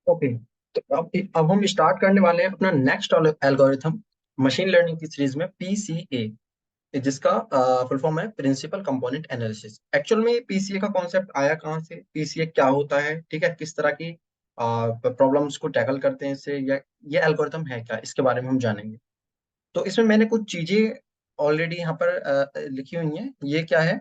Okay. तो अब हम स्टार्ट करने वाले हैं अपना नेक्स्ट एल्गोरिथम मशीन लर्निंग की सीरीज में, पीसीए, जिसका फुल फॉर्म है प्रिंसिपल कंपोनेंट एनालिसिस। एक्चुअल में पीसीए का कॉन्सेप्ट आया कहाँ से, पीसीए क्या होता है, ठीक है, किस तरह की प्रॉब्लम्स को टैकल करते हैं इससे, या ये एल्गोरिथम है क्या, इसके बारे में हम जानेंगे। तो इसमें मैंने कुछ चीजें ऑलरेडी यहाँ पर लिखी हुई हैं। ये क्या है?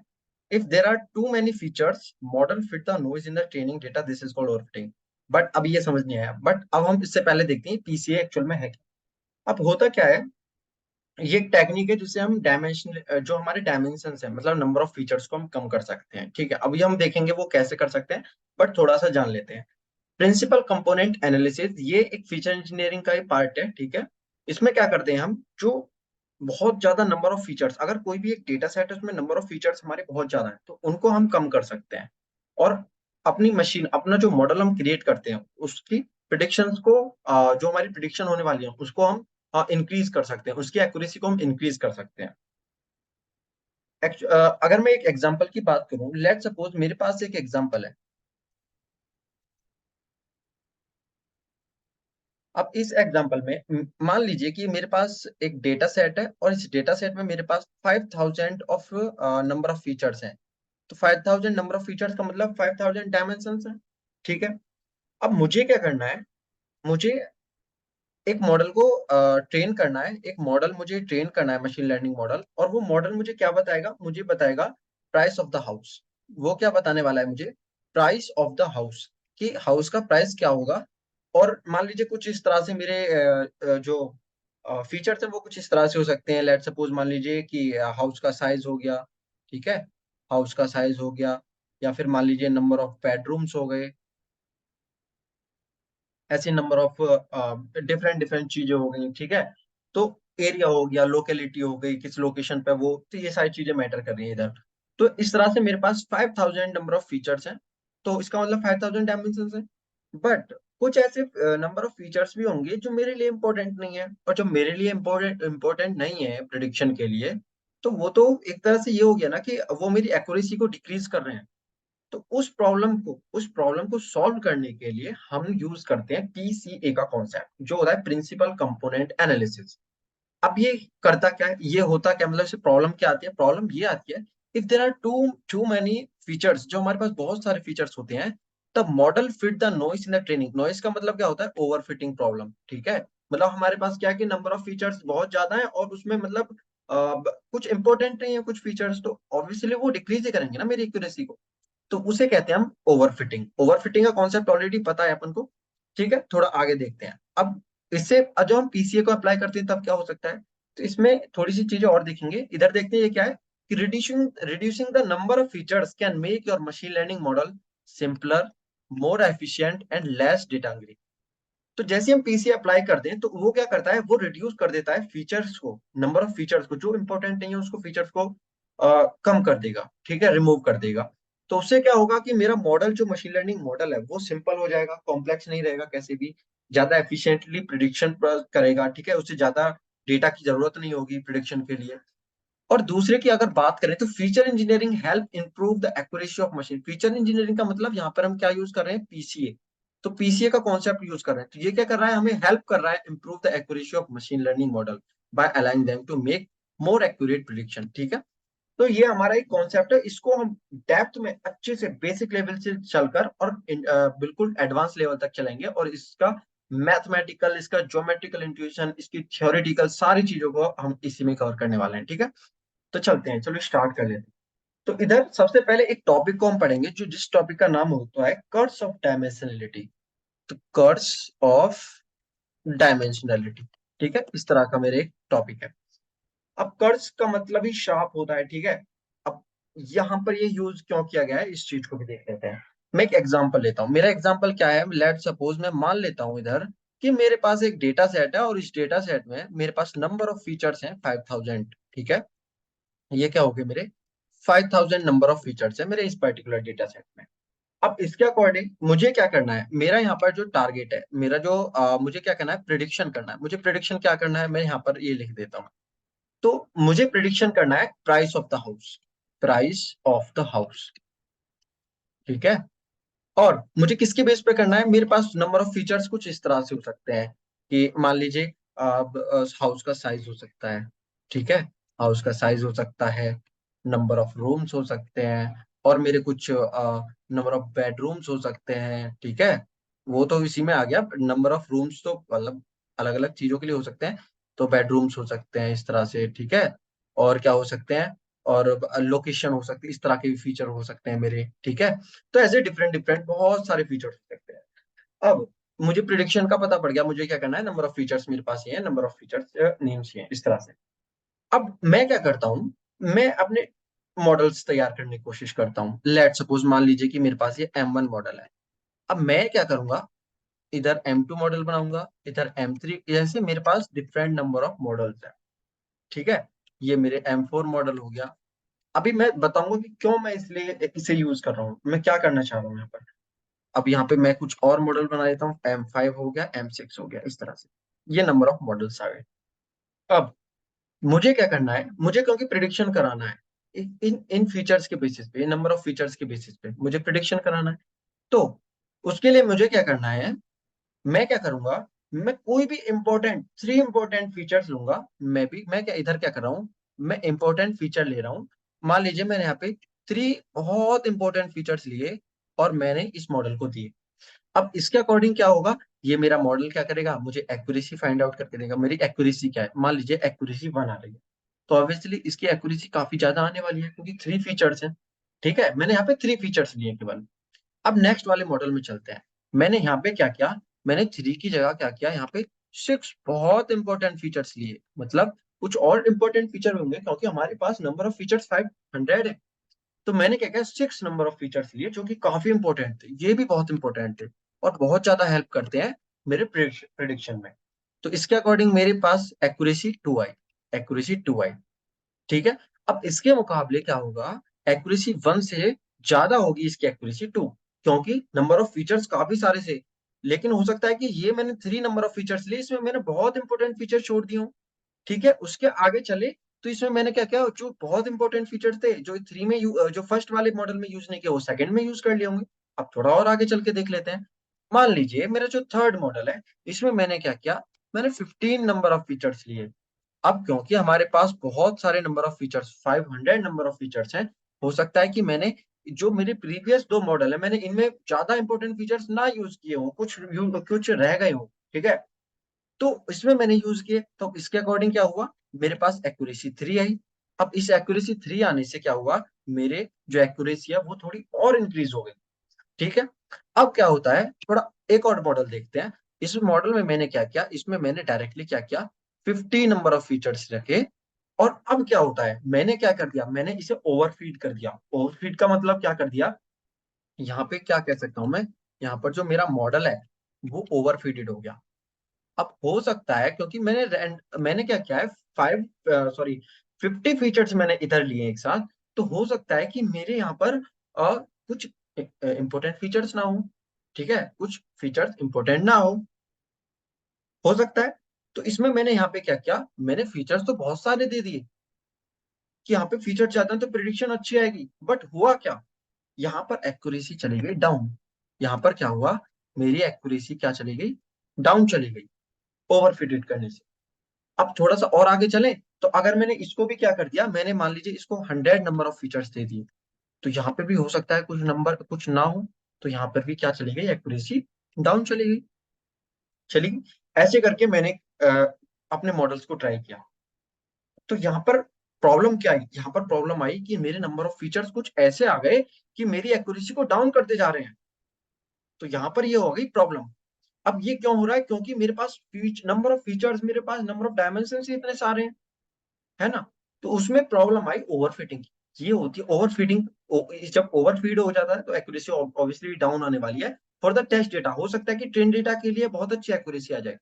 If there are too many features model fit the noise in the training data, this is called overfitting. But अब ये समझ नहीं आया, बट अब हम इससे पहले देखते हैं पीसीए एक्चुअल में है क्या। अब होता क्या है, ये एक टेक्निक है जिससे हम डायमेंशन, जो हमारे डायमेंशन है, मतलब नंबर ऑफ फीचर्स को हम कम कर सकते हैं। ठीक है, अभी हम देखेंगे वो कैसे कर सकते हैं, बट थोड़ा सा जान लेते हैं। प्रिंसिपल कंपोनेंट एनालिसिस ये एक फीचर इंजीनियरिंग का ही पार्ट है। ठीक है, इसमें क्या करते हैं हम, जो बहुत ज्यादा नंबर ऑफ फीचर्स, अगर कोई भी एक डेटा सेट है उसमें नंबर ऑफ फीचर्स हमारे बहुत ज्यादा है, तो उनको हम कम कर सकते हैं। और अपनी मशीन, अपना जो मॉडल हम क्रिएट करते हैं उसकी प्रिडिक्शंस को, जो हमारी प्रिडिक्शन होने वाली है उसको हम इंक्रीज कर सकते हैं, उसकी एक्यूरेसी को हम इंक्रीज कर सकते हैं। अगर मैं एक एग्जांपल की बात करूं, लेट सपोज मेरे पास एक एग्जांपल है। अब इस एग्जांपल में मान लीजिए कि मेरे पास एक डेटा सेट है, और इस डेटा सेट में मेरे पास 5000 ऑफ नंबर ऑफ फीचर्स हैं। तो 5000 नंबर ऑफ फीचर्स का मतलब 5000 डायमेंशन है। ठीक है, अब मुझे क्या करना है, मुझे एक मॉडल को ट्रेन करना है, एक मॉडल मुझे ट्रेन करना है, मशीन लर्निंग मॉडल। और वो मॉडल मुझे क्या बताएगा, मुझे बताएगा प्राइस ऑफ द हाउस। वो क्या बताने वाला है मुझे, प्राइस ऑफ द हाउस, कि हाउस का प्राइस क्या होगा। और मान लीजिए कुछ इस तरह से मेरे जो फीचर्स हैं वो कुछ इस तरह से हो सकते हैं। लेट सपोज मान लीजिए कि हाउस का साइज हो गया। ठीक है, हाउस का साइज हो गया, या फिर मान लीजिए नंबर ऑफ बेडरूम्स हो गए, ऐसे नंबर ऑफ डिफरेंट डिफरेंट चीजें हो गई। ठीक है, तो एरिया हो गया, लोकेलिटी हो गई, किस लोकेशन पे वो, तो ये सारी चीजें मैटर कर रही हैं इधर। तो इस तरह से मेरे पास 5000 नंबर ऑफ फीचर्स हैं, तो इसका मतलब 5000 डायमेंशन है। बट कुछ ऐसे नंबर ऑफ फीचर्स भी होंगे जो मेरे लिए इंपॉर्टेंट नहीं है, और जो मेरे लिए इंपॉर्टेंट नहीं है प्रिडिक्शन के लिए, तो वो तो एक तरह से ये हो गया ना कि वो मेरी एक्यूरेसी को डिक्रीज कर रहे हैं। तो उस प्रॉब्लम को सॉल्व करने के लिए हम यूज करते हैं पीसीए का कॉन्सेप्ट, जो होता है प्रिंसिपल कंपोनेंट एनालिसिस। अब ये करता क्या है, ये होता क्या, मतलब इससे प्रॉब्लम क्या आती है, प्रॉब्लम ये आती है, if there are too too many features, जो हमारे पास बहुत सारे फीचर्स होते हैं, तब model fit the noise in the training. Noise का मतलब क्या होता है, ओवर फिटिंग प्रॉब्लम। ठीक है, मतलब हमारे पास क्या है कि नंबर ऑफ फीचर्स बहुत ज्यादा है, और उसमें मतलब कुछ इंपॉर्टेंट नहीं है कुछ फीचर्स, तो ऑब्वियसली वो डिक्रीज ही करेंगे ना मेरी एक्यूरेसी को। तो उसे कहते हैं हम ओवरफिटिंग। ओवरफिटिंग का कॉन्सेप्ट ऑलरेडी पता है अपन को। ठीक है, थोड़ा आगे देखते हैं अब इससे। जब हम पीसीए को अप्लाई करते हैं तब क्या हो सकता है, तो इसमें थोड़ी सी चीजें और देखेंगे। इधर देखते हैं ये क्या है, कि reducing reducing the number of features can make your machine learning model simpler, more efficient and less data hungry. तो जैसे हम पीसीए अप्लाई करते हैं तो वो क्या करता है, वो रिड्यूस कर देता है फीचर्स को, नंबर ऑफ फीचर्स को, जो इंपॉर्टेंट नहीं है उसको, फीचर्स को कम कर देगा। ठीक है, रिमूव कर देगा। तो उससे क्या होगा कि मेरा मॉडल, जो मशीन लर्निंग मॉडल है, वो सिंपल हो जाएगा, कॉम्प्लेक्स नहीं रहेगा कैसे भी, ज्यादा एफिशिएंटली प्रिडिक्शन करेगा। ठीक है, उससे ज्यादा डेटा की जरूरत नहीं होगी प्रिडिक्शन के लिए। और दूसरे की अगर बात करें तो feature engineering help improve the accuracy of machine. Feature engineering का मतलब यहाँ पर हम क्या यूज कर रहे हैं, पीसीए। तो पीसीए का कॉन्सेप्ट यूज कर रहे हैं, तो ये क्या कर रहा है, हमें हेल्प कर रहा है improve the accuracy of machine learning model by aligning them to make more accurate prediction. ठीक है, तो ये हमारा एक कॉन्सेप्ट है, इसको हम डेप्थ में अच्छे से बेसिक लेवल से चलकर और बिल्कुल एडवांस लेवल तक चलेंगे, और इसका मैथमेटिकल, इसका ज्योमेट्रिकल इंट्यूशन, इसकी थ्योरेटिकल सारी चीजों को हम इसी में कवर करने वाले हैं। ठीक है, तो चलते हैं, चलो स्टार्ट कर लेते हैं। तो इधर सबसे पहले एक टॉपिक को हम पढ़ेंगे, जो जिस टॉपिक का नाम होता है कर्स ऑफ डायमेंशनलिटी। तो कर्स ऑफ डायमेंशनलिटी, ठीक है, इस तरह का मेरे एक टॉपिक है। अब कर्स का मतलब ही शार्प होता है। ठीक है, अब यहाँ पर ये यूज क्यों किया गया है, इस चीज को भी देख लेते हैं। मैं एक एग्जांपल लेता हूँ। मेरा एग्जांपल क्या है, लेट सपोज मैं मान लेता हूँ इधर कि मेरे पास एक डेटा सेट है, और इस डेटा सेट में मेरे पास नंबर ऑफ फीचर्स हैं 5000। ठीक है, ये क्या हो गए मेरे 5000 नंबर ऑफ फीचर्स है मेरे इस पर्टिकुलर डेटा सेट में। अब इसके अकॉर्डिंग मुझे क्या करना है, मेरा यहाँ पर जो टारगेट है, मेरा जो मुझे क्या करना है, प्रिडिक्शन करना है। मुझे प्रिडिक्शन क्या करना है, मैं यहाँ पर ये लिख देता हूँ। तो मुझे प्रिडिक्शन करना है price of the house, price of the house. ठीक है, और मुझे किसके बेस पे करना है, मेरे पास नंबर ऑफ फीचर्स कुछ इस तरह से हो सकते हैं कि मान लीजिए हाउस का साइज हो सकता है, ठीक है, हाउस का साइज हो सकता है, नंबर ऑफ रूम्स हो सकते हैं, और मेरे कुछ नंबर ऑफ बेडरूम्स हो सकते हैं, ठीक है। वो तो इसी में आ गया, नंबर ऑफ रूम्स तो मतलब अलग अलग चीजों के लिए हो सकते हैं, तो बेडरूम्स हो सकते हैं इस तरह से, ठीक है। और क्या हो सकते हैं, और लोकेशन हो सकती है, इस तरह के भी फीचर हो सकते हैं मेरे, ठीक है। तो ऐसे डिफरेंट डिफरेंट बहुत सारे फीचर्स हो सकते हैं। अब मुझे प्रिडिक्शन का पता पड़ गया, मुझे क्या करना है, नंबर ऑफ फीचर्स मेरे पास ये है, नंबर ऑफ फीचर्स नेम्स ये है, इस तरह से। अब मैं क्या करता हूँ, मैं अपने मॉडल्स तैयार करने की कोशिश करता हूँ। लेट सपोज मान लीजिए कि मेरे पास ये M1 मॉडल है। अब मैं क्या करूंगा, इधर M2 मॉडल बनाऊंगा, इधर M3, जैसे मेरे पास डिफरेंट नंबर ऑफ मॉडल्स है, ठीक है। ये मेरे M4 मॉडल हो गया। अभी मैं बताऊंगा कि क्यों मैं इसलिए इसे यूज कर रहा हूँ, मैं क्या करना चाह रहा हूँ यहाँ पर। अब यहाँ पे मैं कुछ और मॉडल बना देता हूँ, M5 हो गया, M6 हो गया, इस तरह से ये नंबर ऑफ मॉडल्स आ गए। अब मुझे क्या करना है, मुझे क्योंकि प्रिडिक्शन कराना है, इन इन फीचर्स के बेसिस पे, नंबर ऑफ फीचर्स के बेसिस पे मुझे प्रिडिक्शन कराना है। तो उसके लिए मुझे क्या करना है, मैं क्या करूंगा, मैं कोई भी इंपॉर्टेंट 3 इंपॉर्टेंट फीचर्स लूंगा। मैं क्या इधर क्या कर रहा हूँ, मैं इंपॉर्टेंट फीचर ले रहा हूँ। मान लीजिए मैंने यहाँ पे 3 बहुत इंपॉर्टेंट फीचर्स लिए और मैंने इस मॉडल को दिए। अब इसके अकॉर्डिंग क्या होगा, ये मेरा मॉडल क्या करेगा, मुझे एक्यूरेसी फाइंड आउट करके देगा। मेरी एक्यूरेसी क्या है, मान लीजिए एक्यूरेसी 1 आ रही है, तो ऑब्वियसली इसकी एक्यूरेसी काफी ज्यादा आने वाली है क्योंकि 3 फीचर्स हैं, ठीक है। मैंने यहाँ पे 3 फीचर्स लिए केवल। अब नेक्स्ट वाले मॉडल में चलते हैं। मैंने यहाँ पे क्या किया, मैंने 3 की जगह क्या किया, यहाँ पे 6 बहुत इंपॉर्टेंट फीचर्स लिए। मतलब कुछ और इंपॉर्टेंट फीचर होंगे क्योंकि हमारे पास नंबर ऑफ फीचर्स 500 है। तो मैंने क्या किया, 6 नंबर ऑफ फीचर्स लिए जो कि काफी इंपॉर्टेंट थे, ये भी बहुत इंपॉर्टेंट थे और बहुत ज्यादा हेल्प करते हैं मेरे प्रिडिक्शन में। तो इसके अकॉर्डिंग मेरे पास एक्यूरेसी 2 आई, ठीक है। अब इसके मुकाबले क्या होगा, एक्यूरेसी 1 से ज्यादा होगी इसकी एक्यूरेसी 2, क्योंकि नंबर ऑफ फीचर्स काफी सारे से। लेकिन हो सकता है कि ये मैंने 3 नंबर ऑफ फीचर्स लिए, इसमें मैंने बहुत इंपॉर्टेंट फीचर छोड़ दिए हों, ठीक है। उसके आगे चले तो इसमें मैंने क्या किया, जो बहुत इंपॉर्टेंट फीचर थे जो जो फर्स्ट वाले मॉडल में यूज नहीं किया, वो सेकंड में यूज कर लिए होंगे। अब थोड़ा और आगे चल के देख लेते हैं। मान लीजिए मेरा जो थर्ड मॉडल है, इसमें मैंने क्या किया, मैंने 15 नंबर ऑफ फीचर्स लिए। अब क्योंकि हमारे पास बहुत सारे number of features, 500 number of features हैं, हो सकता है कि मैंने जो मेरे प्रीवियस 2 मॉडल है, मैंने इनमें ज्यादा इंपॉर्टेंट फीचर्स ना यूज किए हों, कुछ रह गए हों, ठीक है। तो इसमें मैंने यूज किए, तो इसके अकॉर्डिंग क्या हुआ, मेरे पास एक्यूरेसी 3 आई। अब इस एक्यूरेसी 3 आने से क्या हुआ, मेरे जो एक्यूरेसी है वो थोड़ी और इंक्रीज हो गई, ठीक है। अब क्या होता है, थोड़ा एक और मॉडल देखते हैं। इस मॉडल में मैंने क्या किया, इसमें मैंने डायरेक्टली क्या किया, 50 नंबर ऑफ फीचर्स रखे। और अब क्या होता है, मैंने क्या कर दिया, मैंने इसे ओवरफीड कर दिया। ओवरफीड का मतलब क्या कर दिया, यहाँ पे क्या कह सकता हूं मैं, यहाँ पर जो मेरा मॉडल है वो ओवरफीडेड हो गया। अब हो सकता है क्योंकि मैंने क्या किया है, 50 फीचर्स मैंने इधर लिए एक साथ, तो हो सकता है कि मेरे यहाँ पर कुछ इंपॉर्टेंट फीचर्स ना हो, ठीक है, कुछ फीचर्स इंपॉर्टेंट ना हो सकता है। तो इसमें मैंने यहाँ पे क्या किया, मैंने फीचर्स तो बहुत सारे दे दिए कि यहाँ पे फीचर ज्यादा है तो प्रिडिक्शन अच्छी आएगी, बट हुआ क्या, यहाँ पर एक्यूरेसी चली गई डाउन। यहाँ पर क्या हुआ, मेरी एक्यूरेसी क्या चली गई, डाउन चली गई, ओवरफिटेड करने से। अब थोड़ा सा और आगे चलें, तो अगर मैंने इसको भी क्या कर दिया, मैंने मान लीजिए इसको 100 नंबर ऑफ फीचर्स दे दिए, तो यहाँ पे भी हो सकता है कुछ नंबर कुछ ना हो, तो यहाँ पर भी क्या चली गई, एक्यूरेसी डाउन चली गई। ऐसे करके मैंने अपने मॉडल्स को ट्राई किया। तो यहाँ पर प्रॉब्लम क्या आई, यहाँ पर प्रॉब्लम आई कि मेरे नंबर ऑफ फीचर्स कुछ ऐसे आ गए कि मेरी एक्यूरेसी को डाउन करते जा रहे हैं। तो यहाँ पर ये हो गई प्रॉब्लम। अब ये क्यों हो रहा है, क्योंकि मेरे पास नंबर ऑफ फीचर्स, मेरे पास नंबर ऑफ डायमेंशन इतने सारे हैं, है ना। तो उसमें प्रॉब्लम आई ओवरफिटिंग की, ये होती है ओवरफीडिंग। जब ओवरफीड हो जाता है तो एक्यूरेसी ऑब्वियसली डाउन आने वाली है। फॉर द टेस्ट डेटा हो सकता है कि ट्रेन डेटा के लिए बहुत अच्छी एक्यूरेसी आ जाए,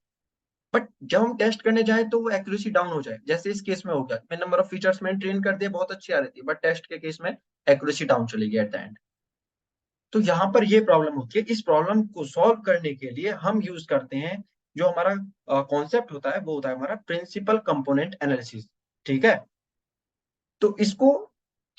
बट जब हम टेस्ट करने जाए तो वो एक्यूरेसी डाउन हो जाए, जैसे इस केस में हो गया, मैं नंबर ऑफ फीचर्स मैंने ट्रेन कर दिया, बहुत अच्छी आ रही थी, बट टेस्ट के केस में एक्यूरेसी डाउन चली गई एट द एंड। तो यहाँ पर ये प्रॉब्लम होती है। इस प्रॉब्लम को सॉल्व करने के लिए हम यूज करते हैं, जो हमारा कॉन्सेप्ट होता है वो होता है हमारा प्रिंसिपल कंपोनेंट एनालिसिस, ठीक है। तो इसको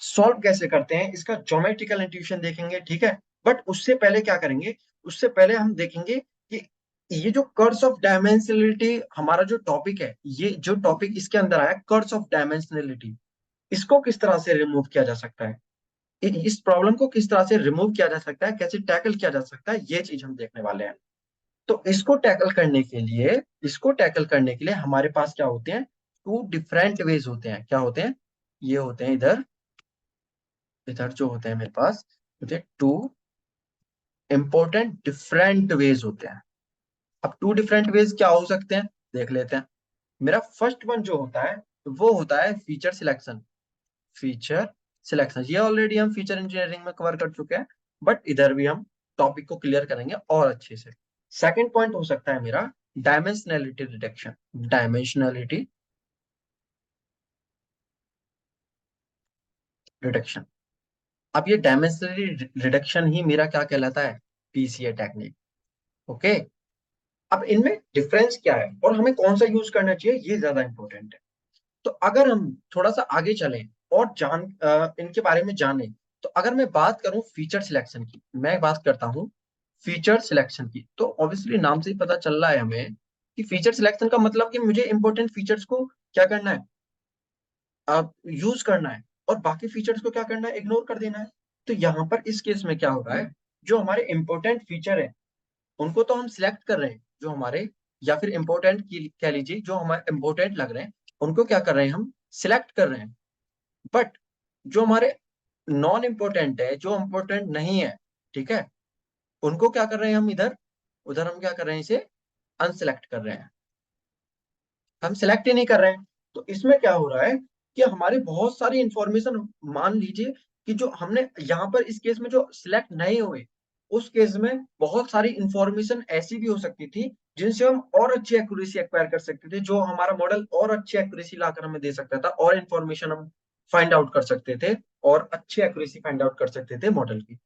सॉल्व कैसे करते हैं, इसका ज्योमेट्रिकल इंट्यूशन देखेंगे, ठीक है। बट उससे पहले क्या करेंगे, उससे पहले हम देखेंगे कि ये जो कर्स ऑफ डायमेंशनलिटी हमारा जो टॉपिक है, ये जो टॉपिक इसके अंदर आया कर्स ऑफ डायमेंशनलिटी, इसको किस तरह से रिमूव किया जा सकता है, इस प्रॉब्लम को किस तरह से रिमूव किया जा सकता है, कैसे टैकल किया जा सकता है, ये चीज हम देखने वाले हैं। तो इसको टैकल करने के लिए हमारे पास क्या होते हैं, टू डिफरेंट वेज होते हैं। क्या होते हैं, ये होते हैं इधर, इधर जो होते हैं मेरे पास, होते टू इंपॉर्टेंट डिफरेंट वेज होते हैं। अब टू डिफरेंट वेज क्या हो सकते हैं, देख लेते हैं। मेरा फर्स्ट वन जो होता है वो होता है फीचर सिलेक्शन। फीचर सिलेक्शन ये ऑलरेडी हम फीचर इंजीनियरिंग में कवर कर चुके हैं, बट इधर भी हम टॉपिक को क्लियर करेंगे और अच्छे से। सेकंड पॉइंट हो सकता है मेरा डायमेंशनैलिटी रिडक्शन। Dimensionality reduction. अब ये डायमेंशनैलिटी रिडक्शन ही मेरा क्या कहलाता है, पीसीए टेक्निक। ओके, अब इनमें डिफरेंस क्या है और हमें कौन सा यूज करना चाहिए, ये ज्यादा इंपॉर्टेंट है। तो अगर हम थोड़ा सा आगे चलें और इनके बारे में जानें, तो अगर मैं बात करूं फीचर सिलेक्शन की, मैं बात करता हूं फीचर सिलेक्शन की, तो ऑब्वियसली नाम से ही पता चल रहा है हमें कि फीचर सिलेक्शन का मतलब कि मुझे इंपॉर्टेंट फीचर्स को क्या करना है, यूज करना है, और बाकी फीचर्स को क्या करना है, इग्नोर कर देना है। तो यहाँ पर इस केस में क्या हो रहा है, जो हमारे इंपॉर्टेंट फीचर है उनको तो हम सिलेक्ट कर रहे हैं, जो हमारे, या फिर इंपॉर्टेंट कह लीजिए, जो हमारे इंपॉर्टेंट लग रहे हैं उनको क्या कर रहे हैं, हम सिलेक्ट कर रहे हैं। बट जो हमारे नॉन इम्पोर्टेंट है, जो इम्पोर्टेंट नहीं है, ठीक है, उनको क्या कर रहे हैं हम, इधर उधर हम क्या कर रहे हैं, इसे अनसिलेक्ट कर रहे हैं, हम सिलेक्ट ही नहीं कर रहे हैं। तो इसमें क्या हो रहा है कि हमारे बहुत सारी इंफॉर्मेशन, मान लीजिए कि जो हमने यहाँ पर इस केस में जो सिलेक्ट नहीं हुए, उस केस में बहुत सारी इंफॉर्मेशन ऐसी भी हो सकती थी जिनसे हम और अच्छी एक्यूरेसी एक्वायर कर सकते थे, जो हमारा मॉडल और अच्छी एक्यूरेसी लाकर हमें दे सकता था, और इंफॉर्मेशन हम फाइंड आउट कर सकते थे, और अच्छी एक्यूरेसी फाइंड आउट कर सकते थे मॉडल की।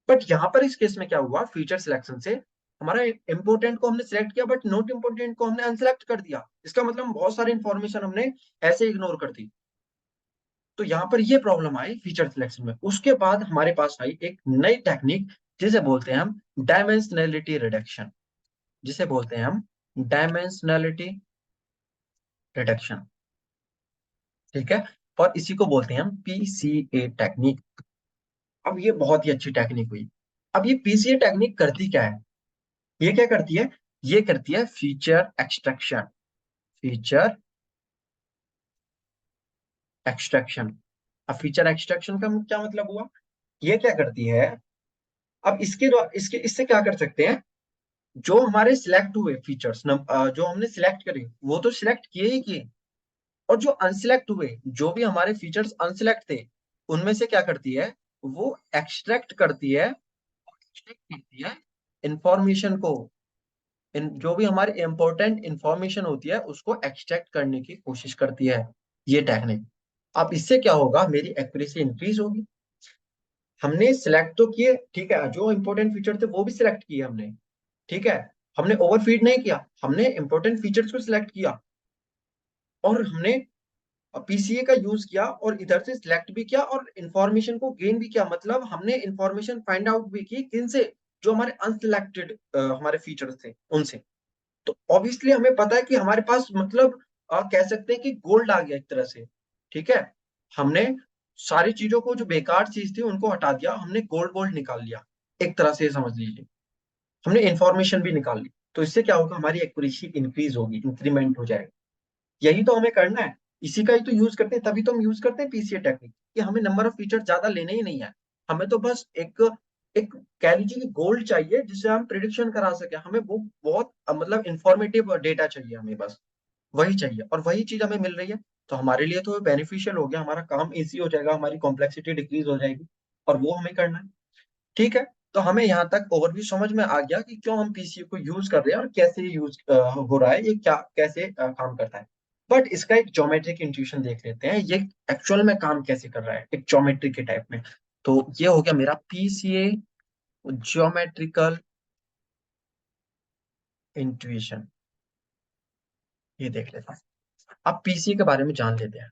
बट यहाँ पर इस केस में क्या हुआ, फीचर सिलेक्शन से हमारा इंपोर्टेंट को हमने सिलेक्ट किया बट नॉट इंपोर्टेंट को हमने अनसिलेक्ट कर दिया। इसका मतलब बहुत सारी इंफॉर्मेशन हमने ऐसे इग्नोर कर दी। तो यहाँ पर ये प्रॉब्लम आई फीचर सिलेक्शन में। उसके बाद हमारे पास आई एक नई टेक्निक, जिसे बोलते हैं हम डायमेंशनैलिटी रिडक्शन, जिसे बोलते हैं हम डायमेंशनैलिटी रिडक्शन, ठीक है। और इसी को बोलते हैं हम पीसीए टेक्निक। अब ये बहुत ही अच्छी टेक्निक हुई। अब ये पीसीए टेक्निक करती क्या है, ये क्या करती है, ये करती है फीचर एक्सट्रैक्शन। Feature extraction. अब फीचर एक्सट्रैक्शन का क्या मतलब हुआ, ये क्या करती है, अब इसके इससे क्या कर सकते हैं, जो हमारे सिलेक्ट हुए फीचर्स, जो हमने सिलेक्ट करे वो तो सिलेक्ट किए ही किए, और जो अनसिलेक्ट हुए, जो भी हमारे फीचर्स अनसिलेक्ट थे, उनमें से क्या करती है, वो एक्सट्रैक्ट करती है, एक्सट्रैक्ट करती है इंफॉर्मेशन को, जो भी हमारी इंपॉर्टेंट इंफॉर्मेशन होती है उसको एक्सट्रैक्ट करने की कोशिश करती है ये टेक्निक। अब इससे क्या होगा, मेरी एक्यूरेसी इंक्रीज होगी। हमने सिलेक्ट तो किए, ठीक है, जो इंपॉर्टेंट फीचर थे वो भी सिलेक्ट किए हमने, ठीक है, हमने ओवरफीड नहीं किया, हमने इंपॉर्टेंट फीचर्स को सिलेक्ट किया, और हमने पीसीए का यूज किया, और इधर से सिलेक्ट भी किया और इंफॉर्मेशन को गेन भी किया, मतलब हमने इंफॉर्मेशन फाइंड आउट भी की, किन से, जो हमारे अनसिलेक्टेड हमारे फीचर्स थे उनसे। तो ऑब्वियसली हमें पता है कि हमारे पास, मतलब कह सकते हैं कि गोल्ड आ गया एक तरह से, ठीक है। हमने सारी चीजों को, जो बेकार चीज थी उनको हटा दिया, हमने गोल्ड गोल्ड निकाल लिया, एक तरह से समझ लीजिए, हमने इंफॉर्मेशन भी निकाल ली। तो इससे क्या होगा, हमारी एक्यूरेसी इंक्रीज होगी, इंक्रीमेंट हो जाएगा। यही तो हमें करना है, इसी का ही तो यूज करते हैं, तभी तो हम यूज करते हैं पीसीए टेक्निक, कि हमें नंबर ऑफ फीचर ज्यादा लेने ही नहीं है, हमें तो बस एक एक कह लीजिए कि गोल्ड चाहिए जिससे हम प्रिडिक्शन करा सके, हमें वो बहुत मतलब इंफॉर्मेटिव डेटा चाहिए हमें, बस वही चाहिए, और वही चीज हमें मिल रही है। तो हमारे लिए तो बेनिफिशियल हो गया, हमारा काम इजी हो जाएगा, हमारी कॉम्प्लेक्सिटी डिक्रीज हो जाएगी, और वो हमें करना है, ठीक है। तो हमें यहाँ तक ओवरव्यू समझ में आ गया कि क्यों हम पीसीयू को यूज कर रहे हैं और कैसे यूज हो रहा है, ये क्या कैसे काम करता है। बट इसका एक ज्योमेट्रिक इंट्यूशन देख लेते हैं, ये एक्चुअल में काम कैसे कर रहा है एक ज्योमेट्री के टाइप में। तो ये हो गया मेरा पीसीए ज्योमेट्रिकल इंट्यूशन, ये देख लेते हैं। अब पीसीए के बारे में जान लेते हैं,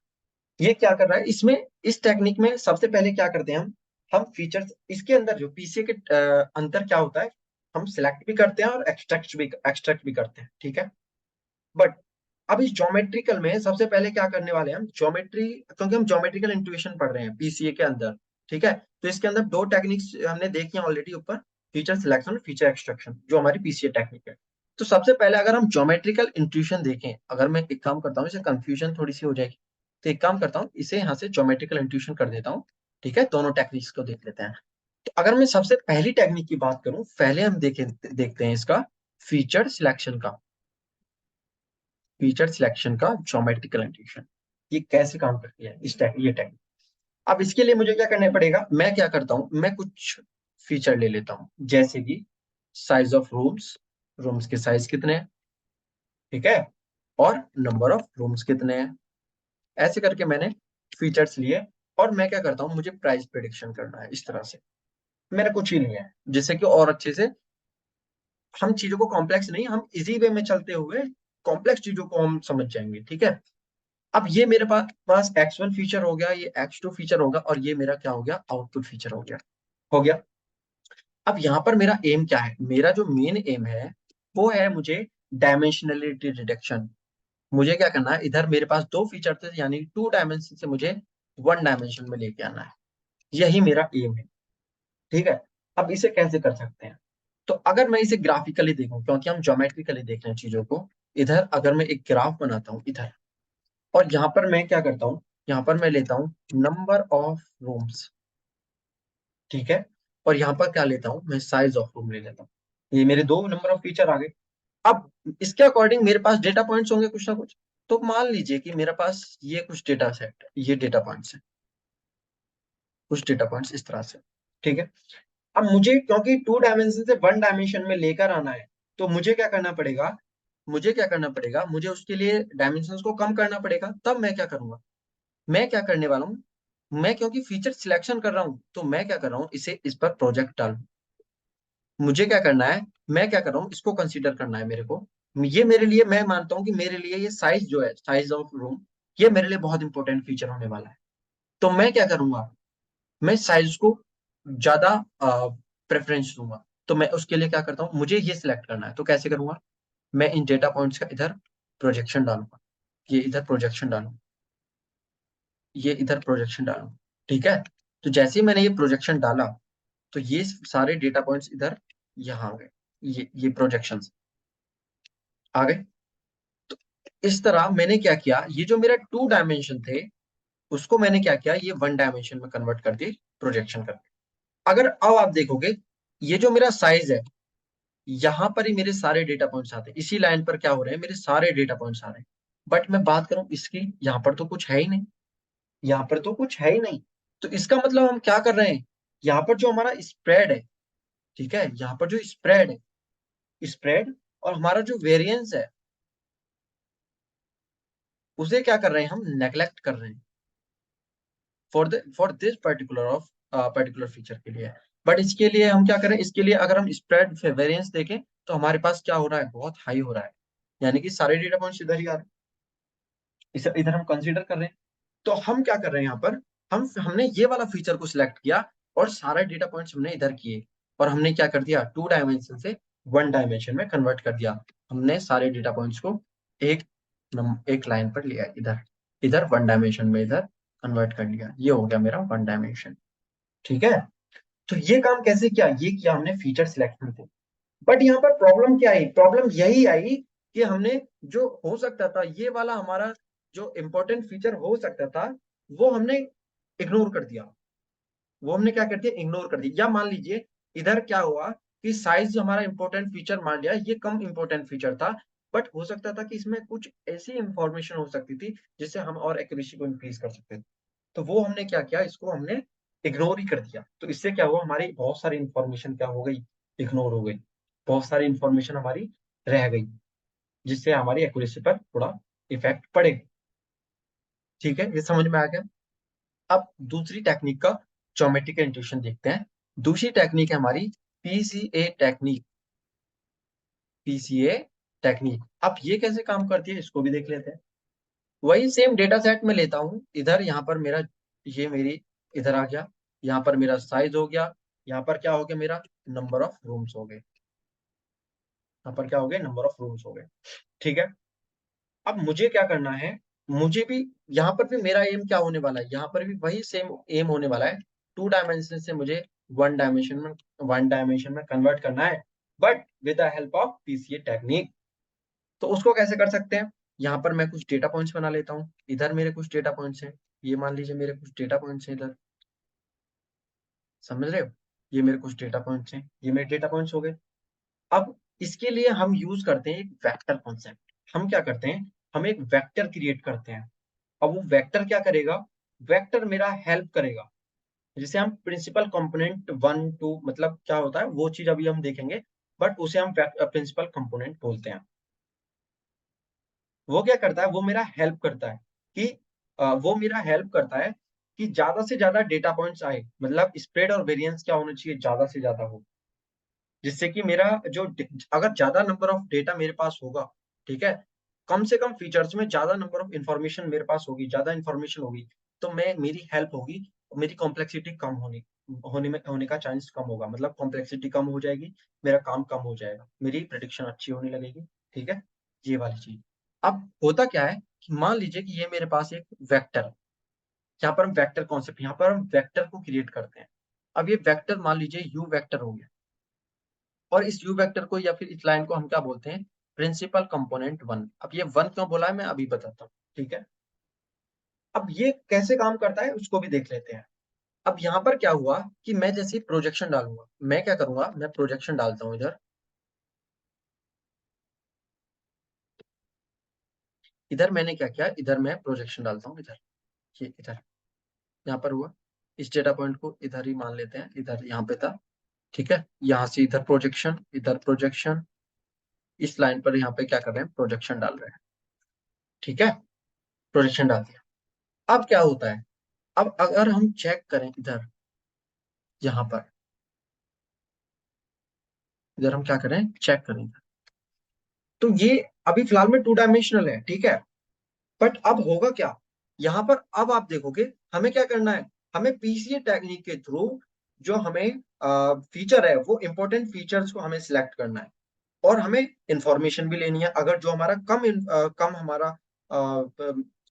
ये क्या कर रहा है इसमें। इस टेक्निक में सबसे पहले क्या करते हैं हम, हम फीचर्स इसके अंदर जो पीसीए के अंदर क्या होता है, हम सिलेक्ट भी करते हैं और एक्सट्रैक्ट भी करते हैं, ठीक है। बट अब इस ज्योमेट्रिकल में सबसे पहले क्या करने वाले हैं हम, ज्योमेट्री, क्योंकि हम ज्योमेट्रिकल इंट्यूशन पढ़ रहे हैं पीसीए के अंदर, ठीक है। तो इसके अंदर दो टेक्निक्स हमने देखी हैं ऑलरेडी ऊपर, फीचर सिलेक्शन और फीचर एक्सट्रैक्शन, जो हमारी पीसीए टेक्निक है। तो सबसे पहले अगर हम ज्योमेट्रिकल इंट्यूशन देखें, अगर मैं एक काम करता हूँ, इसे कंफ्यूजन थोड़ी सी हो जाएगी, तो एक काम करता हूँ, इसे यहाँ से ज्योमेट्रिकल इंट्यूशन कर देता हूँ, ठीक है। दोनों टेक्निक्स को देख लेते हैं। तो अगर मैं सबसे पहली टेक्निक की बात करूं, पहले हम देखते हैं इसका फीचर सिलेक्शन का, फीचर सिलेक्शन का ज्योमेट्रिकल इंट्यूशन, ये कैसे काम करती है ये टेक्निक। अब इसके लिए मुझे क्या करना पड़ेगा, मैं क्या करता हूँ, मैं कुछ फीचर ले लेता हूँ, जैसे कि साइज ऑफ रूम्स, रूम्स के साइज कितने हैं, ठीक है, और नंबर ऑफ रूम्स कितने हैं, ऐसे करके मैंने फीचर्स लिए। और मैं क्या करता हूँ, मुझे प्राइस प्रिडिक्शन करना है, इस तरह से मैंने कुछ ही लिया है, जिससे कि और अच्छे से हम चीजों को कॉम्प्लेक्स नहीं, हम इजी वे में चलते हुए कॉम्प्लेक्स चीजों को हम समझ जाएंगे, ठीक है। अब ये मेरे पास X1 फीचर हो गया, ये X2 फीचर होगा, और ये मेरा क्या हो गया, आउटपुट फीचर हो गया, हो गया। अब यहाँ पर मेरा एम क्या है, मेरा जो मेन एम है वो है मुझे डायमेंशनलिटी रिडक्शन। मुझे क्या करना है, इधर मेरे पास दो फीचर थे, यानी 2 डायमेंशन से मुझे 1 डायमेंशन में लेके आना है, यही मेरा एम है, ठीक है। अब इसे कैसे कर सकते हैं, तो अगर मैं इसे ग्राफिकली देखूं, क्योंकि हम ज्योमेट्रिकली देख रहे हैं चीजों को, इधर अगर मैं एक ग्राफ बनाता हूं इधर, और यहाँ पर मैं क्या करता हूँ, यहाँ पर मैं लेता हूँ नंबर ऑफ रूम्स, ठीक है, और यहाँ पर क्या लेता हूँ, मैं साइज ऑफ रूम ले लेता हूँ। ये मेरे दो नंबर ऑफ फीचर आ गए। अब इसके अकॉर्डिंग मेरे पास डेटा पॉइंट्स होंगे कुछ ना कुछ। तो मान लीजिए कि मेरे पास ये कुछ डेटा सेट, ये डेटा पॉइंट्स है, कुछ डेटा पॉइंट्स इस तरह से, ठीक है। अब मुझे क्योंकि 2 डायमेंशन से 1 डायमेंशन में लेकर आना है, तो मुझे क्या करना पड़ेगा, मुझे क्या करना पड़ेगा, मुझे उसके लिए डायमेंशंस को कम करना पड़ेगा। तब मैं क्या करूंगा, मैं क्या करने वाला हूँ, मैं क्योंकि फीचर सिलेक्शन कर रहा हूँ, तो मैं क्या कर रहा हूँ, इसे इस पर प्रोजेक्ट डालू। मुझे क्या करना है, मैं क्या कर रहा हूँ, इसको कंसीडर करना है मेरे को। ये मेरे लिए, मैं मानता हूँ कि मेरे लिए ये साइज जो है, साइज ऑफ रूम, ये मेरे लिए बहुत इंपॉर्टेंट फीचर होने वाला है। तो मैं क्या करूंगा, मैं साइज को ज्यादा प्रेफरेंस दूंगा। तो मैं उसके लिए क्या करता हूँ, मुझे ये सिलेक्ट करना है, तो कैसे करूंगा, मैं इन डेटा पॉइंट्स का इधर प्रोजेक्शन डालूंगा, ये इधर प्रोजेक्शन डालूंगा, ये इधर प्रोजेक्शन डालूंगा, ठीक है। तो जैसे ही मैंने ये प्रोजेक्शन डाला, तो ये सारे डेटा पॉइंट्स इधर यहाँ आ गए, ये प्रोजेक्शंस आ गए। तो इस तरह मैंने क्या किया, ये जो मेरा 2 डायमेंशन थे, उसको मैंने क्या किया, ये 1 डायमेंशन में कन्वर्ट कर दी, प्रोजेक्शन कर दी। अगर अब आप देखोगे, ये जो मेरा साइज है, यहाँ पर ही मेरे सारे डेटा पॉइंट्स आते हैं, इसी लाइन पर क्या हो रहे हैं, मेरे सारे डेटा पॉइंट्स आ रहे हैं। बट मैं बात करूं इसकी, यहाँ पर तो कुछ है ही नहीं, यहाँ पर तो कुछ है ही नहीं। तो इसका मतलब हम क्या कर रहे हैं, यहाँ पर जो हमारा स्प्रेड है, ठीक है, यहाँ पर जो स्प्रेड है, स्प्रेड और हमारा जो वेरिएंस है, उसे क्या कर रहे हैं, हम नेग्लेक्ट कर रहे हैं फॉर दिस पर्टिकुलर फीचर के लिए। बट इसके लिए हम क्या करें, इसके लिए अगर हम स्प्रेड वेरिएंस देखें, तो हमारे पास क्या हो रहा है, बहुत हाई हो रहा है, यानी कि सारे डेटा पॉइंट्स इधर ही आ रहे हैं, इसे इधर हम कंसीडर कर रहे हैं। तो हम क्या कर रहे हैं यहाँ पर, हमने ये वाला फीचर को सिलेक्ट किया, और सारे डेटा पॉइंट्स हमने इधर किए, और हमने क्या कर दिया, 2 डायमेंशन से 1 डायमेंशन में कन्वर्ट कर दिया। हमने सारे डेटा पॉइंट्स को एक एक लाइन पर लिया, इधर इधर 1 डायमेंशन में इधर कन्वर्ट कर लिया, ये हो गया मेरा 1 डायमेंशन, ठीक है। तो ये काम कैसे किया, ये किया हमने फीचर सिलेक्शन से। बट यहाँ पर प्रॉब्लम क्या आई, प्रॉब्लम यही आई कि हमने, जो हो सकता था ये वाला हमारा जो इंपॉर्टेंट फीचर हो सकता था, वो हमने इग्नोर कर दिया, वो हमने क्या कर दिया, इग्नोर कर दिया। या मान लीजिए इधर क्या हुआ कि साइज हमारा इंपॉर्टेंट फीचर मान लिया, ये कम इंपॉर्टेंट फीचर था, बट हो सकता था कि इसमें कुछ ऐसी इंफॉर्मेशन हो सकती थी जिससे हम और एक्यूरेसी को इंक्रीज कर सकते थे। तो वो हमने क्या किया, इसको हमने इग्नोर ही कर दिया। तो इससे क्या हुआ, हमारी बहुत सारी इंफॉर्मेशन क्या हो गई, इग्नोर हो गई, बहुत सारी इंफॉर्मेशन हमारी रह गई, जिससे हमारी एक्यूरेसी पर थोड़ा इफेक्ट पड़ेगा, ठीक है, ये समझ में आ गया। अब दूसरी टेक्निक का ज्योमेट्रिक इंट्यूशन देखते हैं। दूसरी टेक्निक है हमारी पीसीए टेक्निक, पीसीए टेक्निक। अब ये कैसे काम करती है, इसको भी देख लेते हैं। वही सेम डेटा सेट में लेता हूं, इधर यहाँ पर मेरा, ये मेरी इधर आ गया, यहाँ पर मेरा साइज हो गया, यहाँ पर क्या हो गया मेरा नंबर ऑफ रूम्स हो गए, यहाँ पर क्या हो गया नंबर ऑफ रूम्स हो गए। ठीक है, अब मुझे क्या करना है, मुझे भी यहाँ पर भी मेरा एम क्या होने वाला है, यहाँ पर भी वही सेम एम होने वाला है, 2 डायमेंशन से मुझे वन डायमेंशन में कन्वर्ट करना है, but with the help of PCA technique. तो उसको कैसे कर सकते हैं, यहाँ पर मैं कुछ डेटा पॉइंट्स बना लेता हूँ, इधर मेरे कुछ डेटा पॉइंट्स हैं, ये मान लीजिए मेरे कुछ डेटा पॉइंट्स हैं इधर, समझ रहे हो, ये मेरे कुछ डेटा पॉइंट्स हैं, ये मेरे डेटा पॉइंट्स हो गए। अब इसके लिए हम यूज करते हैं एक वेक्टर कॉन्सेप्ट। हम क्या करते हैं, हम एक वेक्टर क्रिएट करते हैं। अब वो वेक्टर क्या करेगा, वेक्टर मेरा हेल्प करेगा, जिसे हम प्रिंसिपल कंपोनेंट 1 2 मतलब क्या होता है वो चीज अभी हम देखेंगे, बट उसे हम प्रिंसिपल कंपोनेंट बोलते हैं। वो क्या करता है, वो मेरा हेल्प करता है कि वो मेरा हेल्प करता है कि ज्यादा से ज्यादा डेटा पॉइंट्स आए, मतलब स्प्रेड और वेरिएंस क्या होना चाहिए, ज्यादा से ज्यादा हो, जिससे कि मेरा जो अगर ज्यादा नंबर ऑफ डेटा मेरे पास होगा, ठीक है, कम से कम फीचर्स में ज्यादा नंबर ऑफ इंफॉर्मेशन मेरे पास होगी, ज्यादा इंफॉर्मेशन होगी, तो मैं मेरी हेल्प होगी, मेरी कॉम्प्लेक्सिटी कम होने का चांस कम होगा, मतलब कॉम्प्लेक्सिटी कम हो जाएगी, मेरा काम कम हो जाएगा, मेरी प्रेडिक्शन अच्छी होने लगेगी। ठीक है, ये वाली चीज। अब होता क्या है कि मान लीजिए कि ये मेरे पास एक वेक्टर है, यहाँ पर हम वेक्टर कॉन्सेप्ट, यहाँ पर हम वेक्टर को क्रिएट करते हैं। अब ये वेक्टर मान लीजिए यू वेक्टर हो गया, और इस यू वेक्टर को या फिर इस लाइन को हम क्या बोलते हैं, प्रिंसिपल कंपोनेंट 1। अब ये 1 क्यों बोला है मैं अभी बताता हूँ, ठीक है। अब ये कैसे काम करता है उसको भी देख लेते हैं। अब यहाँ पर क्या हुआ कि मैं जैसे प्रोजेक्शन डालूंगा, मैं क्या करूंगा, मैं प्रोजेक्शन डालता हूँ इधर, इधर मैंने क्या किया, इधर मैं प्रोजेक्शन डालता हूँ इधर, ये इधर, यहाँ पर हुआ, इस डेटा पॉइंट को इधर ही मान लेते हैं, इधर यहाँ पे था, ठीक है, यहाँ से इधर प्रोजेक्शन, इधर प्रोजेक्शन, इस लाइन पर यहाँ पे क्या कर रहे हैं, प्रोजेक्शन डाल रहे हैं। ठीक है, प्रोजेक्शन डाल दिया। अब क्या होता है, अब अगर हम चेक करें इधर, यहाँ पर इधर हम क्या करें, चेक करें, तो ये अभी फिलहाल में 2 डायमेंशनल है, ठीक है, बट अब होगा क्या, यहाँ पर अब आप देखोगे हमें क्या करना है, हमें पीसीए टेक्निक के थ्रू जो हमें फीचर है, वो इंपॉर्टेंट फीचर्स को हमें सिलेक्ट करना है, और हमें इंफॉर्मेशन भी लेनी है। अगर जो हमारा कम हमारा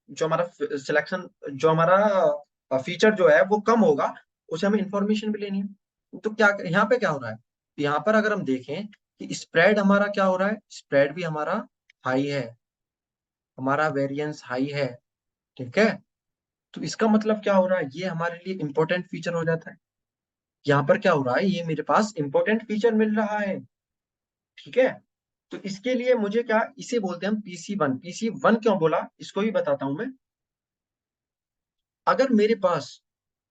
जो हमारा सिलेक्शन, जो हमारा फीचर जो है वो कम होगा, उसे हमें इंफॉर्मेशन भी लेनी है। तो क्या यहाँ पे क्या हो रहा है, यहाँ पर अगर हम देखें कि स्प्रेड हमारा क्या हो रहा है, स्प्रेड भी हमारा हाई है, हमारा वेरिएंस हाई है, ठीक है। तो इसका मतलब क्या हो रहा है, ये हमारे लिए इंपॉर्टेंट फीचर हो जाता है। यहाँ पर क्या हो रहा है, ये मेरे पास इंपॉर्टेंट फीचर मिल रहा है, ठीक है। तो इसके लिए मुझे क्या, इसे बोलते हैं हम PC1। PC1 क्यों बोला इसको भी बताता हूं मैं। अगर मेरे पास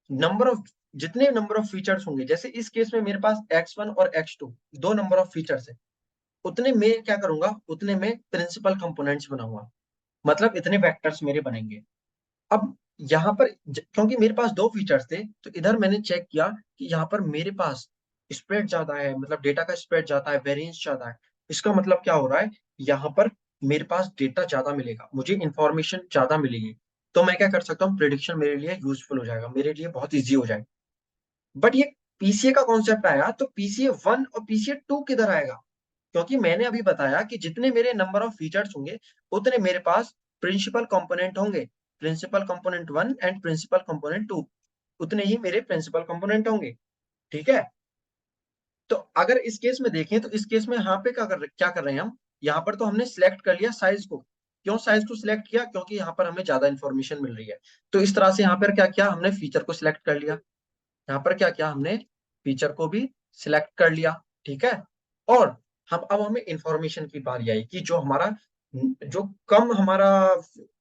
नंबर ऑफ, जितने नंबर ऑफ फीचर्स होंगे, जैसे इस केस में मेरे पास X1 और X2 दो नंबर ऑफ फीचर्स है, उतने में क्या करूंगा, उतने में प्रिंसिपल कंपोनेंट्स बनाऊंगा, मतलब इतने वेक्टर्स मेरे बनेंगे। अब यहाँ पर क्योंकि मेरे पास दो फीचर्स थे, तो इधर मैंने चेक किया कि यहाँ पर मेरे पास स्प्रेड ज्यादा है, मतलब डेटा का स्प्रेड ज्यादा है, वेरिएंस ज्यादा है। इसका मतलब क्या हो रहा है, यहाँ पर मेरे पास डेटा ज्यादा मिलेगा, मुझे इंफॉर्मेशन ज्यादा मिलेगी, तो मैं क्या कर सकता हूँ, प्रिडिक्शन मेरे लिए यूजफुल हो जाएगा, मेरे लिए बहुत ईजी हो जाएगा। बट ये पीसीए का कॉन्सेप्ट आया, तो PCA1 और PCA2 किधर आएगा, क्योंकि मैंने अभी बताया कि जितने मेरे नंबर ऑफ फीचर्स होंगे, उतने मेरे पास प्रिंसिपल कंपोनेंट होंगे, principal component 1 and principal component 2, उतने ही मेरे प्रिंसिपल कंपोनेंट होंगे, ठीक है। तो अगर इस केस में देखें, तो इस केस में यहाँ पे क्या कर रहे हैं हम, यहाँ पर तो हमने सिलेक्ट कर लिया साइज को। क्यों साइज को सिलेक्ट किया, क्योंकि यहाँ पर हमें ज्यादा इंफॉर्मेशन मिल रही है। तो इस तरह से यहाँ पर क्या किया हमने, फीचर को सिलेक्ट कर लिया, यहाँ पर क्या किया हमने, फीचर को भी सिलेक्ट कर लिया, ठीक है। और हम अब हमें इंफॉर्मेशन की बारी आई कि जो हमारा, जो कम हमारा,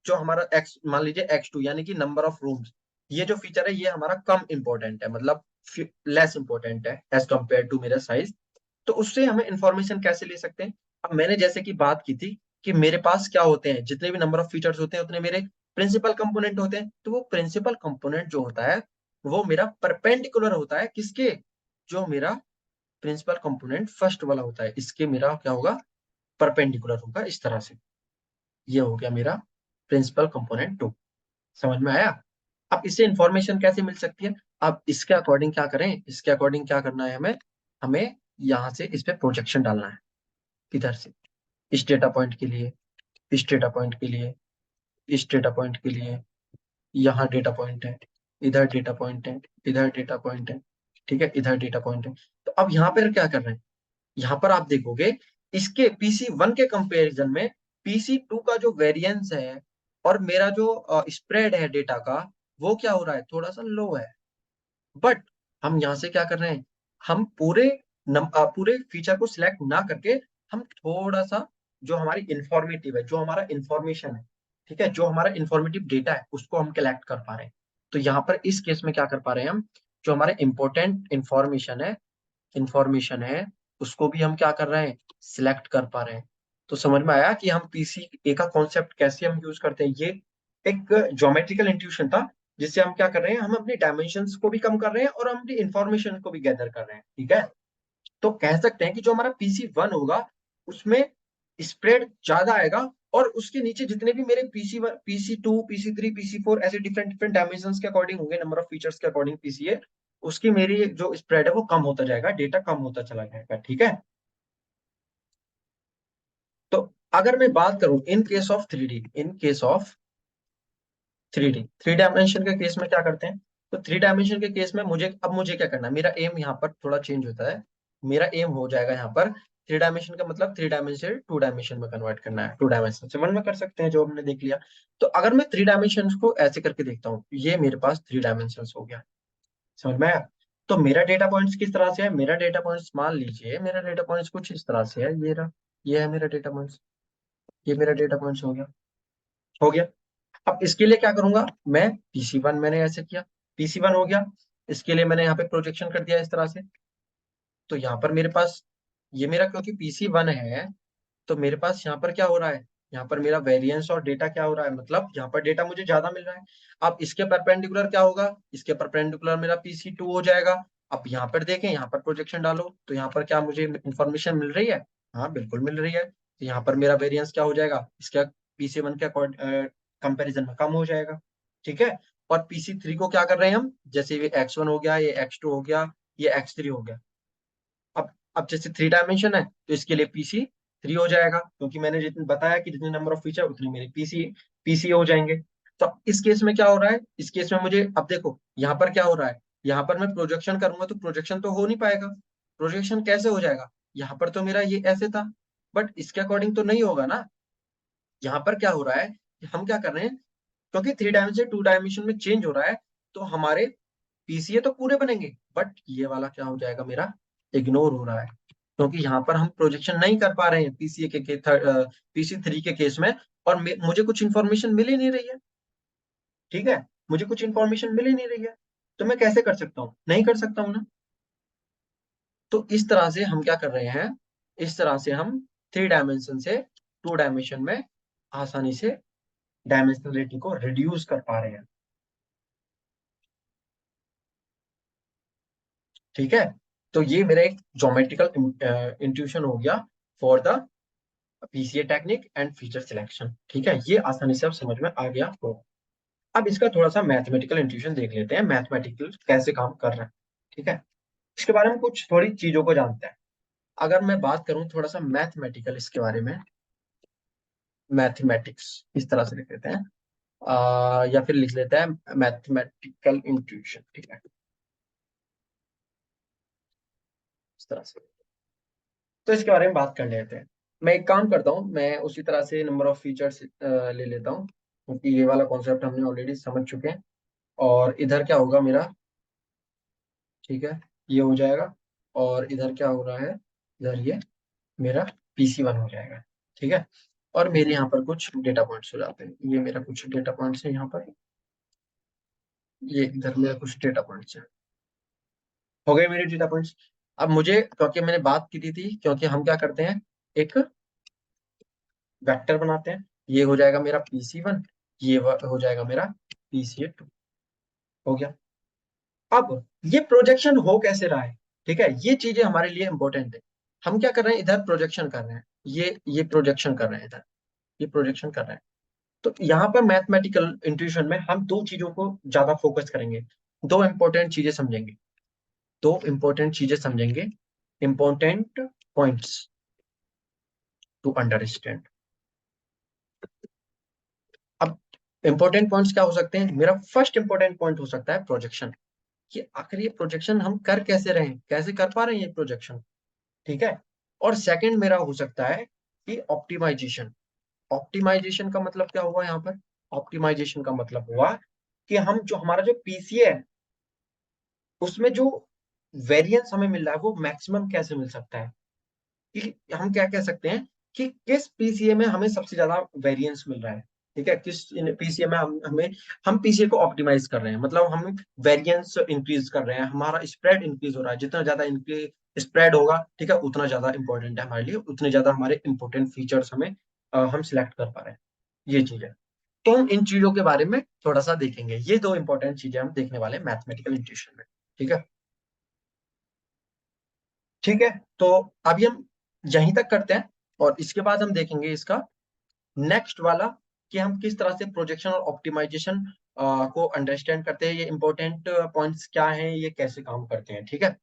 जो हमारा एक्स मान लीजिए X2 यानी कि नंबर ऑफ रूम्स, ये जो फीचर है ये हमारा कम इंपॉर्टेंट है, मतलब लेस इंपॉर्टेंट है एज कम्पेयर टू मेरा साइज। तो उससे हमें इंफॉर्मेशन कैसे ले सकते हैं। अब मैंने जैसे कि बात की थी कि मेरे पास क्या होते हैं, जितने भी नंबर ऑफ फीचर्स होते हैं उतने मेरे प्रिंसिपल कंपोनेंट होते हैं। तो वो प्रिंसिपल कंपोनेंट जो होता है, वो मेरा परपेंडिकुलर होता है किसके, जो मेरा प्रिंसिपल कंपोनेंट फर्स्ट वाला होता है, इसके मेरा क्या होगा, परपेंडिकुलर होगा इस तरह से। ये हो गया मेरा प्रिंसिपल कंपोनेंट 2, समझ में आया। अब इससे इंफॉर्मेशन कैसे मिल सकती है? अब इसके अकॉर्डिंग क्या करें, इसके अकॉर्डिंग क्या करना है हमें, हमें यहाँ से इस पे प्रोजेक्शन डालना है, इधर से, इस डेटा पॉइंट के लिए, इस डेटा पॉइंट के लिए, इस डेटा पॉइंट के लिए, यहाँ डेटा पॉइंट है, इधर डेटा पॉइंट है, इधर डेटा पॉइंट है, ठीक है, इधर डेटा पॉइंट है। तो अब यहाँ पर क्या कर रहे हैं, यहाँ पर आप देखोगे इसके PC1 के कंपैरिजन में PC2 का जो वेरिएंस है और मेरा जो स्प्रेड है डेटा का, वो क्या हो रहा है, थोड़ा सा लो है। बट हम यहाँ से क्या कर रहे हैं, हम पूरे फीचर को सिलेक्ट ना करके हम थोड़ा सा जो हमारी इंफॉर्मेटिव है, जो हमारा इंफॉर्मेशन है, ठीक है, जो हमारा इंफॉर्मेटिव डेटा है उसको हम कलेक्ट कर पा रहे हैं। तो यहाँ पर इस केस में क्या कर पा रहे हैं हम, जो हमारे इंपॉर्टेंट इंफॉर्मेशन है उसको भी हम क्या कर रहे हैं, सिलेक्ट कर पा रहे हैं। तो समझ में आया कि हम PC का कॉन्सेप्ट कैसे हम यूज करते हैं। ये एक ज्योमेट्रिकल इंट्यूशन था, जिससे हम क्या कर रहे हैं, हम अपनी डायमेंशंस को भी कम कर रहे हैं और हम अपनी इंफॉर्मेशन को भी गैदर कर रहे हैं, ठीक है। तो कह सकते हैं कि जो हमारा PC1 होगा उसमें स्प्रेड ज्यादा आएगा, और उसके नीचे जितने भी मेरे PC1, PC2, PC3, PC4 ऐसे डिफरेंट डिफरेंट डायमेंशंस के अकॉर्डिंग होंगे, नंबर ऑफ फीचर्स के अकॉर्डिंग PCA, उसकी मेरी जो स्प्रेड है वो कम होता जाएगा, डेटा कम होता चला जाएगा, ठीक है। तो अगर मैं बात करूं in case of 3D, in case of 3D, three dimension के केस में क्या करते हैं, तो थ्री डायमेंशन के केस में मुझे क्या करना है, मेरा एम यहाँ पर थोड़ा चेंज होता है। मेरा एम हो जाएगा यहाँ पर, थ्री डायमेंशन का मतलब थ्री डायमेंशन से टू डायमेंशन में कन्वर्ट करना है, टू डायमेंशन से वन में कर सकते हैं जो हमने देख लिया। तो अगर मैं थ्री डायमेंशन को ऐसे करके देखता हूँ, ये मेरे पास थ्री डायमेंशन हो गया, समझ में आया। तो मेरा डेटा पॉइंट्स किस तरह से है, मेरा डेटा पॉइंट्स मान लीजिए, मेरा डेटा पॉइंट्स कुछ इस तरह से है, ये रहा, ये है मेरा डेटा पॉइंट्स, ये मेरा डेटा पॉइंट्स हो गया, हो गया। अब इसके लिए क्या करूंगा मैं, PC1 मैंने ऐसे किया, PC1 हो गया, इसके लिए मैंने यहाँ पे प्रोजेक्शन कर दिया इस तरह से। तो यहाँ पर मेरे पास, ये मेरा क्योंकि PC1 है, तो मेरे पास यहाँ पर क्या हो रहा है, यहाँ पर मेरा वेरिएंस और डेटा क्या हो रहा है, मतलब यहाँ पर डेटा मुझे ज्यादा मिल रहा है। अब इसके परपेंडिकुलर क्या होगा, इसके परपेंडिकुलर मेरा PC2 हो जाएगा। अब यहाँ पर देखें, यहाँ पर प्रोजेक्शन डालो, तो यहाँ पर क्या मुझे इंफॉर्मेशन मिल रही है, हाँ बिल्कुल मिल रही है। तो यहाँ पर मेरा वेरिएंस क्या हो जाएगा, इसका PC1 के कंपेरिजन में कम हो जाएगा, ठीक है। और PC3 को क्या कर रहे हैं हम, जैसे ये X1 हो गया, ये X2 हो गया, ये X3 हो गया। अब जैसे थ्री डायमेंशन है तो इसके लिए PC3 हो जाएगा, क्योंकि मैंने जितने बताया कि जितने नंबर ऑफ फीचर उतने मेरे पीसी हो जाएंगे। तो इस केस में क्या हो रहा है, इस केस में मुझे अब देखो यहाँ पर क्या हो रहा है, यहाँ पर मैं प्रोजेक्शन करूंगा तो प्रोजेक्शन तो हो नहीं पाएगा। प्रोजेक्शन कैसे हो जाएगा, यहाँ पर तो मेरा ये ऐसे था, बट इसके अकॉर्डिंग तो नहीं होगा ना। यहाँ पर क्या हो रहा है कि हम क्या कर रहे हैं, क्योंकि थ्री डायमेंशन से टू डायमेंशन में चेंज हो रहा है, तो हमारे PCA तो पूरे बनेंगे, बट ये वाला क्या हो जाएगा मेरा, इग्नोर हो रहा है, क्योंकि यहाँ पर हम प्रोजेक्शन नहीं कर पा रहे हैं PC3 के केस में, और मुझे कुछ इंफॉर्मेशन मिल ही नहीं रही है, ठीक है, मुझे कुछ इंफॉर्मेशन मिल ही नहीं रही है। तो मैं कैसे कर सकता हूँ, नहीं कर सकता हूँ ना। तो इस तरह से हम क्या कर रहे हैं, इस तरह से हम थ्री डायमेंशन से टू डायमेंशन में आसानी से डायमेंशनलिटी को रिड्यूस कर पा रहे हैं, ठीक है। तो ये मेरा एक ज्योमेट्रिकल इंट्यूशन हो गया for the PCA technique and feature selection, ठीक है, ये आसानी से अब समझ में आ गया हो। अब इसका थोड़ा सा मैथमेटिकल इंट्यूशन देख लेते हैं, मैथमेटिकल कैसे काम कर रहा है, ठीक है। इसके बारे में कुछ थोड़ी चीजों को जानते हैं। अगर मैं बात करूं थोड़ा सा मैथमेटिकल इसके बारे में, मैथमेटिक्स इस तरह से लिख लेते हैं, या फिर लिख लेते हैं मैथमेटिकल इंट्यूशन, ठीक है, इस तरह से। तो इसके बारे में बात कर लेते हैं। मैं एक काम करता हूँ, मैं उसी तरह से नंबर ऑफ फीचर्स ले लेता हूँ, क्योंकि ये वाला कॉन्सेप्ट हमने ऑलरेडी समझ चुके हैं। और इधर क्या होगा मेरा, ठीक है, ये हो जाएगा। और इधर क्या हो रहा है, इधर ये मेरा PC1 हो जाएगा, ठीक है। और मेरे यहाँ पर कुछ डेटा पॉइंट्स हो जाते हैं, ये मेरा कुछ डेटा पॉइंट्स है यहाँ पर, ये इधर मेरा कुछ डेटा पॉइंट्स है, हो गए मेरे डेटा पॉइंट्स। अब मुझे, क्योंकि मैंने बात की थी, क्योंकि हम क्या करते हैं, एक वेक्टर बनाते हैं, ये हो जाएगा मेरा PC1, ये हो जाएगा मेरा PCA2, हो गया। अब ये प्रोजेक्शन हो कैसे रहा है, ठीक है, ये चीजें हमारे लिए इंपॉर्टेंट है। हम क्या कर रहे हैं, इधर प्रोजेक्शन कर रहे हैं, ये प्रोजेक्शन कर रहे हैं, इधर ये प्रोजेक्शन कर रहे हैं। तो यहाँ पर मैथमेटिकल इंट्यूशन में हम दो चीजों को ज्यादा फोकस करेंगे, दो इंपॉर्टेंट चीजें समझेंगे, दो इंपॉर्टेंट चीजें समझेंगे, इंपॉर्टेंट पॉइंट्स टू अंडरस्टैंड। अब इंपॉर्टेंट पॉइंट्स क्या हो सकते हैं? मेरा फर्स्ट इंपॉर्टेंट पॉइंट हो सकता है प्रोजेक्शन, कि आखिर ये प्रोजेक्शन हम कर कैसे रहे हैं, कैसे कर पा रहे हैं ये प्रोजेक्शन, ठीक है। और सेकंड मेरा हो सकता है कि ऑप्टिमाइजेशन। ऑप्टिमाइजेशन का मतलब क्या हुआ यहाँ पर? ऑप्टिमाइजेशन का मतलब हुआ कि हम जो हमारा जो पीसीए है उसमें जो वेरिएंस हमें मिल रहा है वो मैक्सिमम कैसे मिल सकता है, कि हम क्या कह सकते हैं कि किस पीसीए में हमें सबसे ज्यादा वेरिएंस मिल रहा है, ठीक है, किस पीसीए में हम पीसीए को ऑप्टिमाइज कर रहे हैं, मतलब हम वेरिएंस इंक्रीज कर रहे हैं, हमारा स्प्रेड इंक्रीज हो रहा है, जितना ज्यादा स्प्रेड होगा, ठीक है, उतना ज्यादा इंपॉर्टेंट है हमारे लिए, उतने ज्यादा हमारे इंपॉर्टेंट फीचर्स हम सिलेक्ट कर पा रहे हैं, ये चीज है। तो हम इन चीजों के बारे में थोड़ा सा देखेंगे, ये दो इंपॉर्टेंट चीजें हम देखने वाले हैं मैथमेटिकल इंट्यूशन में, ठीक है। ठीक है, तो अभी हम यहीं तक करते हैं, और इसके बाद हम देखेंगे इसका नेक्स्ट वाला, कि हम किस तरह से प्रोजेक्शन और ऑप्टिमाइजेशन को अंडरस्टैंड करते हैं, ये इंपॉर्टेंट पॉइंट्स क्या हैं, ये कैसे काम करते हैं, ठीक है।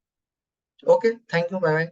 Okay, thank you, bye bye.